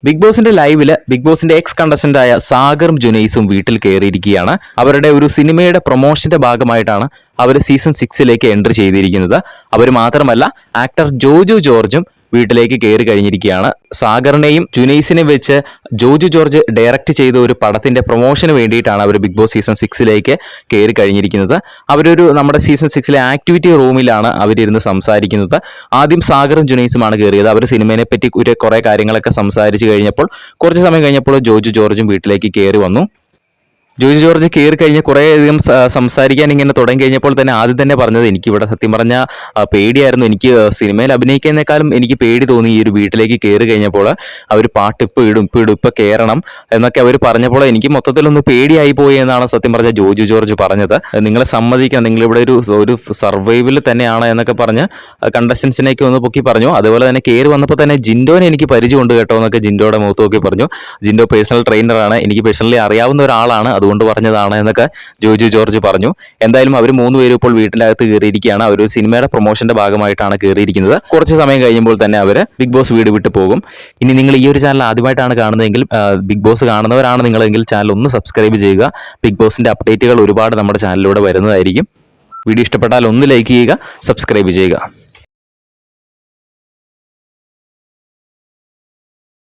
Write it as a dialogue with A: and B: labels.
A: Big ബോസിന്റെ ലൈവില് big ബോസിന്റെ X കണ്ടസ്റ്റന്റായ സാഗറും ജുനൈസും വീട്ടിൽ കയറിയിരിക്കുകയാണ്. അവരുടെ ഒരു സിനിമയുടെ പ്രൊമോഷന്റെ ഭാഗമായിട്ടാണ് അവർ സീസൺ 6ലേക്ക് എൻട്രി ചെയ്തിരിക്കുന്നത്. അവർ മാത്രമല്ല, ആക്ടർ ജോജു ജോർജും വീട്ടിലേക്ക് കയറി കഴിഞ്ഞിരിക്കുകയാണ്. സാഗറിനെയും ജുനൈസിനെയും വെച്ച് ജോജു ജോർജ് ഡയറക്റ്റ് ചെയ്ത ഒരു പടത്തിന്റെ പ്രൊമോഷന് വേണ്ടിയിട്ടാണ് അവർ ബിഗ് ബോസ് സീസൺ 6ലേക്ക് കയറി കഴിഞ്ഞിരിക്കുന്നത്. അവരൊരു നമ്മുടെ സീസൺ 6ലെ ആക്ടിവിറ്റി റൂമിലാണ് അവരിരുന്ന് സംസാരിക്കുന്നത്. ആദ്യം സാഗറും ജുനൈസുമാണ് കയറിയത്. അവർ സിനിമയെ പറ്റി കുറെ കാര്യങ്ങളൊക്കെ സംസാരിച്ച് കഴിഞ്ഞപ്പോൾ കുറച്ച് സമയം കഴിഞ്ഞപ്പോൾ ജോജു ജോർജും വീട്ടിലേക്ക് കയറി വന്നു. ജോജു ജോർജ് കയറി കഴിഞ്ഞ് കുറേയധികം സംസാരിക്കാൻ ഇങ്ങനെ തുടങ്ങി കഴിഞ്ഞപ്പോൾ തന്നെ ആദ്യം തന്നെ പറഞ്ഞത്, എനിക്കിവിടെ സത്യം പറഞ്ഞ പേടിയായിരുന്നു. എനിക്ക് സിനിമയിൽ അഭിനയിക്കുന്നതിനേക്കാളും എനിക്ക് പേടി തോന്നി ഈ ഒരു വീട്ടിലേക്ക് കയറി കഴിഞ്ഞപ്പോൾ. അവർ പാട്ട് ഇപ്പോൾ ഇടും ഇപ്പോൾ കയറണം എന്നൊക്കെ അവർ പറഞ്ഞപ്പോൾ എനിക്ക് മൊത്തത്തിലൊന്ന് പേടിയായി പോയി എന്നാണ് സത്യം പറഞ്ഞ ജോജു ജോർജ് പറഞ്ഞത്. നിങ്ങളെ സമ്മതിക്കണം, നിങ്ങളിവിടെ ഒരു സർവൈവൽ തന്നെയാണ് എന്നൊക്കെ പറഞ്ഞ് കണ്ടസ്റ്റൻസിനെയൊക്കെ ഒന്ന് പൊക്കി പറഞ്ഞു. അതുപോലെ തന്നെ കയറി വന്നപ്പോൾ തന്നെ ജിൻഡോനെ എനിക്ക് പരിചയമുണ്ട് കേട്ടോ എന്നൊക്കെ ജിൻഡോയുടെ മുഖത്ത് നോക്കി പറഞ്ഞു. ജിൻഡോ പേഴ്സണൽ ട്രെയിനറാണ്, എനിക്ക് പേഴ്സണലി അറിയാവുന്ന ഒരാളാണ്, അതുകൊണ്ട് പറഞ്ഞതാണ് എന്നൊക്കെ ജോജു ജോർജ് പറഞ്ഞു. എന്തായാലും അവർ 3 പേരും ഇപ്പോൾ വീട്ടിനകത്ത് കയറിയിരിക്കുകയാണ്. അവർ ഒരു സിനിമയുടെ പ്രൊമോഷന്റെ ഭാഗമായിട്ടാണ് കയറിയിരിക്കുന്നത്. കുറച്ച് സമയം കഴിയുമ്പോൾ തന്നെ അവർ ബിഗ് ബോസ് വീട് വിട്ട് പോകും. ഇനി നിങ്ങൾ ഈ ഒരു ചാനൽ ആദ്യമായിട്ടാണ് കാണുന്നതെങ്കിൽ, ബിഗ് ബോസ് കാണുന്നവരാണ് നിങ്ങളെങ്കിൽ ചാനൽ ഒന്ന് സബ്സ്ക്രൈബ് ചെയ്യുക. ബിഗ് ബോസിന്റെ അപ്ഡേറ്റുകൾ ഒരുപാട് നമ്മുടെ ചാനലിലൂടെ വരുന്നതായിരിക്കും. വീഡിയോ ഇഷ്ടപ്പെട്ടാൽ ഒന്ന് ലൈക്ക് ചെയ്യുക, സബ്സ്ക്രൈബ് ചെയ്യുക.